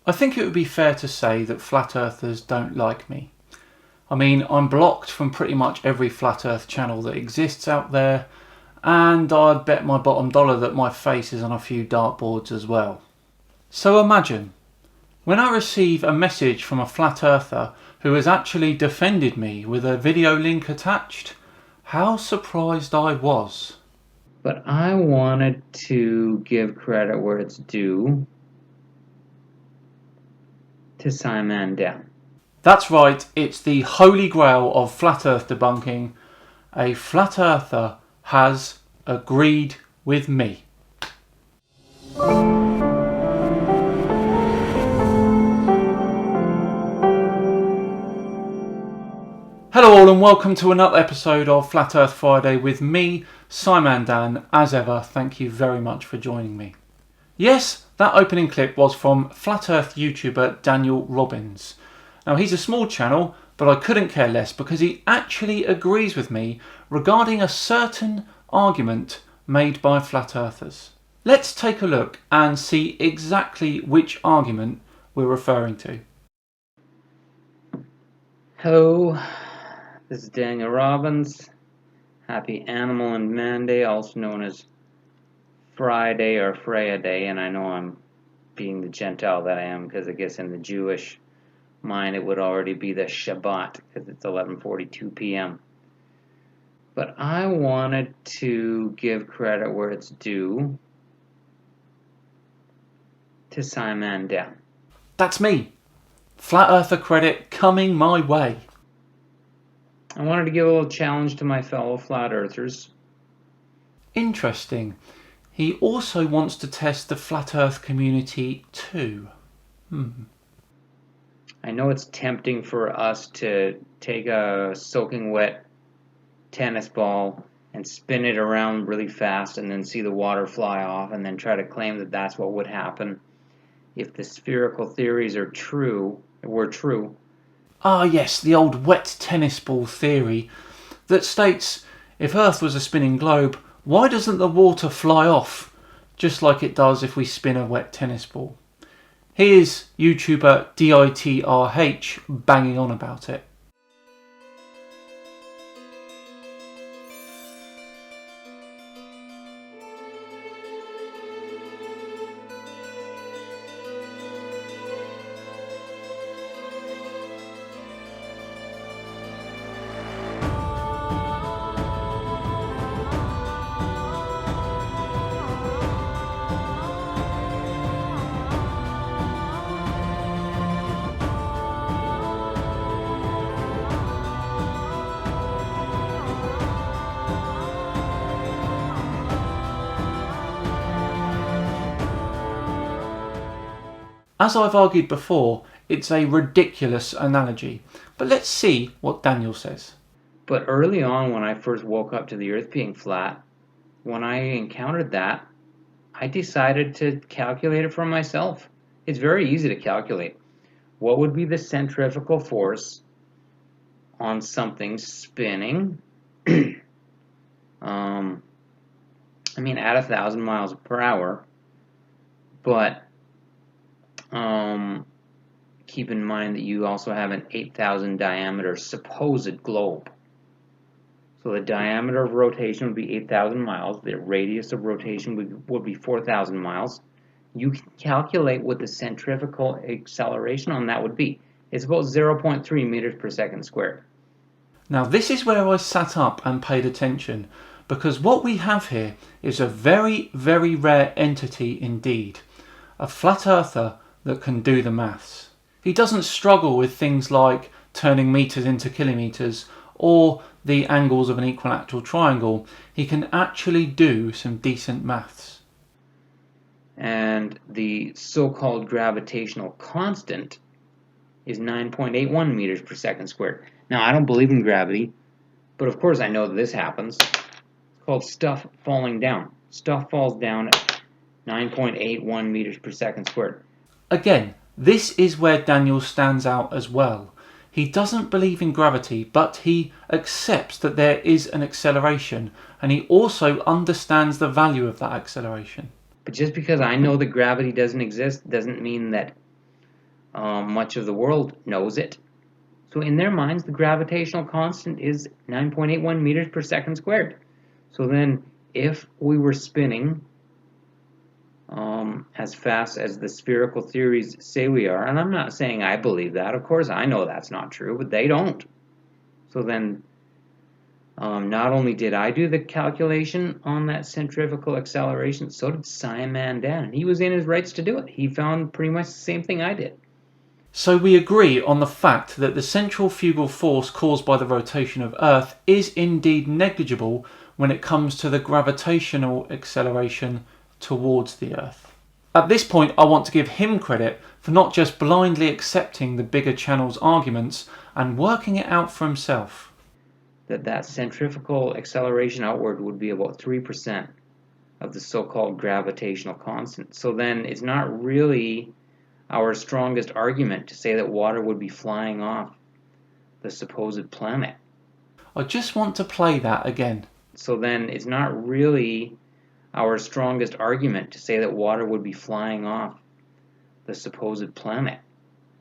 I think it would be fair to say that flat earthers don't like me. I mean, I'm blocked from pretty much every flat earth channel that exists out there, and I'd bet my bottom dollar that my face is on a few dartboards as well. So imagine, when I receive a message from a flat earther who has actually defended me with a video link attached, how surprised I was. But I wanted to give credit where it's due to SciManDan. That's right, it's the holy grail of flat earth debunking. A flat earther has agreed with me. Hello all and welcome to another episode of Flat Earth Friday with me, SciManDan. As ever, thank you very much for joining me. Yes, that opening clip was from Flat Earth YouTuber Daniel Robbins. Now he's a small channel, but I couldn't care less because he actually agrees with me regarding a certain argument made by flat earthers. Let's take a look and see exactly which argument we're referring to. Hello, this is Daniel Robbins. Happy Animal and Man Day, also known as Friday or Freya Day, and I know I'm being the Gentile that I am because I guess in the Jewish mind it would already be the Shabbat because it's 11:42 p.m. But I wanted to give credit where it's due to SciManDan. That's me. Flat Earther credit coming my way. I wanted to give a little challenge to my fellow flat earthers. Interesting. He also wants to test the flat earth community too. I know it's tempting for us to take a soaking wet tennis ball and spin it around really fast and then see the water fly off and then try to claim that that's what would happen if the spherical theories were true. Ah yes, the old wet tennis ball theory that states if Earth was a spinning globe, why doesn't the water fly off just like it does if we spin a wet tennis ball? Here's YouTuber DITRH banging on about it. As I've argued before, it's a ridiculous analogy, but let's see what Daniel says. But early on, when I first woke up to the Earth being flat, when I encountered that, I decided to calculate it for myself. It's very easy to calculate. What would be the centrifugal force on something spinning at 1,000 miles per hour, but keep in mind that you also have an 8,000 diameter supposed globe. So the diameter of rotation would be 8,000 miles. The radius of rotation would be 4,000 miles. You can calculate what the centrifugal acceleration on that would be. It's about 0.3 meters per second squared. Now this is where I sat up and paid attention, because what we have here is a very, very rare entity indeed. A flat earther that can do the maths. He doesn't struggle with things like turning meters into kilometers or the angles of an equilateral triangle. He can actually do some decent maths. And the so-called gravitational constant is 9.81 meters per second squared. Now, I don't believe in gravity, but of course I know that this happens. It's called stuff falling down. Stuff falls down at 9.81 meters per second squared. Again, this is where Daniel stands out as well. He doesn't believe in gravity, but he accepts that there is an acceleration, and he also understands the value of that acceleration. But just because I know that gravity doesn't exist doesn't mean that much of the world knows it. So in their minds, the gravitational constant is 9.81 meters per second squared. So then if we were spinning as fast as the spherical theories say we are, and I'm not saying I believe that, of course I know that's not true, but they don't. So then not only did I do the calculation on that centrifugal acceleration, so did SciManDan, and he was in his rights to do it. He found pretty much the same thing I did. So we agree on the fact that the centrifugal force caused by the rotation of Earth is indeed negligible when it comes to the gravitational acceleration towards the Earth. At this point, I want to give him credit for not just blindly accepting the bigger channel's arguments and working it out for himself. That centrifugal acceleration outward would be about 3% of the so-called gravitational constant. So then it's not really our strongest argument to say that water would be flying off the supposed planet. I just want to play that again. So then it's not really our strongest argument to say that water would be flying off the supposed planet.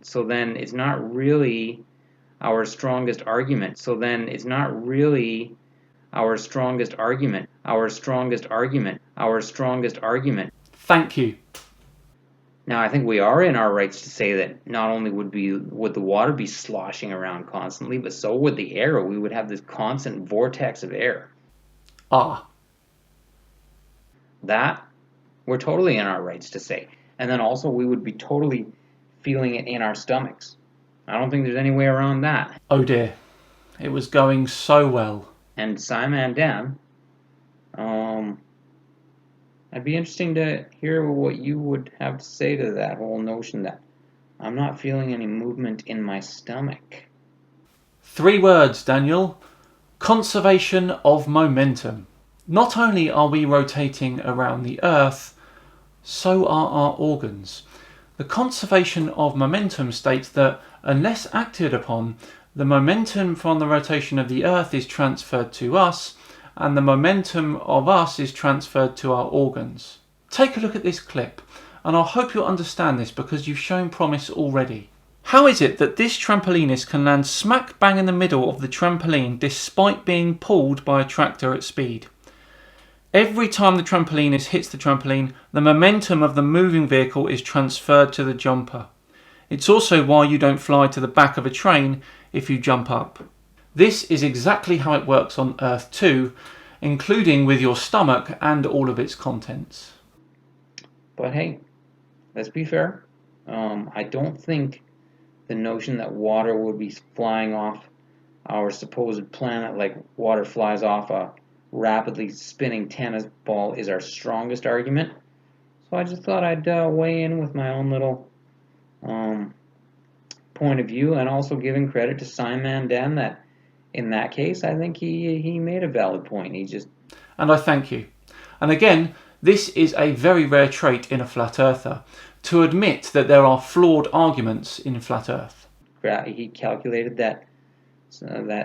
So then it's not really our strongest argument. So then it's not really our strongest argument. Thank you. Now I think we are in our rights to say that not only would the water be sloshing around constantly, but so would the air. We would have this constant vortex of air. That we're totally in our rights to say. And then also we would be totally feeling it in our stomachs. I don't think there's any way around that. Oh dear, it was going so well. And SciManDan, I'd be interesting to hear what you would have to say to that whole notion that I'm not feeling any movement in my stomach. 3 words, Daniel. Conservation of momentum. Not only are we rotating around the Earth, so are our organs. The conservation of momentum states that unless acted upon, the momentum from the rotation of the Earth is transferred to us, and the momentum of us is transferred to our organs. Take a look at this clip, and I hope you'll understand this because you've shown promise already. How is it that this trampolinist can land smack bang in the middle of the trampoline despite being pulled by a tractor at speed? Every time the trampolinist hits the trampoline, the momentum of the moving vehicle is transferred to the jumper. It's also why you don't fly to the back of a train if you jump up. This is exactly how it works on Earth too, including with your stomach and all of its contents. But hey, let's be fair. I don't think the notion that water would be flying off our supposed planet like water flies off a rapidly spinning tennis ball is our strongest argument. So I just thought I'd weigh in with my own little point of view, and also giving credit to SciManDan that in that case I think he made a valid point. And I thank you. And again, this is a very rare trait in a flat earther, to admit that there are flawed arguments in flat earth. He calculated that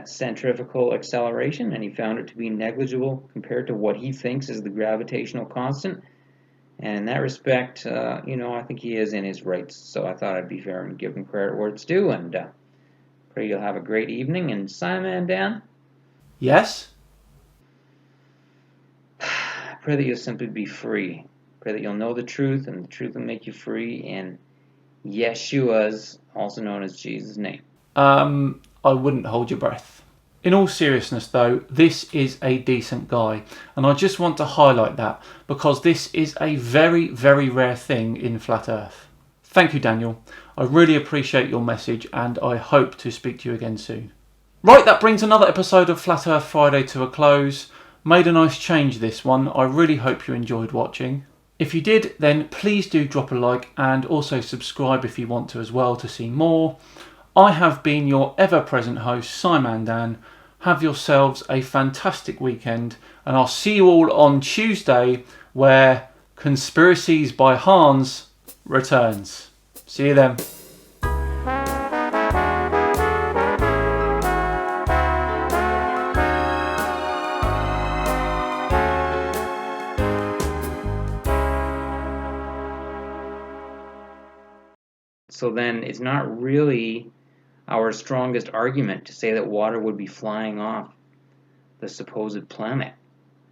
centrifugal acceleration, and he found it to be negligible compared to what he thinks is the gravitational constant. And in that respect, I think he is in his rights. So I thought I'd be fair and give him credit where it's due. And pray you'll have a great evening. And SciManDan? Yes? I pray that you'll simply be free. Pray that you'll know the truth, and the truth will make you free in Yeshua's, also known as Jesus' name. I wouldn't hold your breath. In all seriousness though, this is a decent guy, and I just want to highlight that because this is a very, very rare thing in flat earth. Thank you, Daniel. I really appreciate your message, and I hope to speak to you again soon. Right, that brings another episode of Flat Earth Friday to a close. Made a nice change this one. I really hope you enjoyed watching. If you did, then please do drop a like and also subscribe if you want to as well to see more. I have been your ever-present host, SciManDan. Have yourselves a fantastic weekend, and I'll see you all on Tuesday, where Conspiracies by Hans returns. See you then. So then it's not really our strongest argument to say that water would be flying off the supposed planet.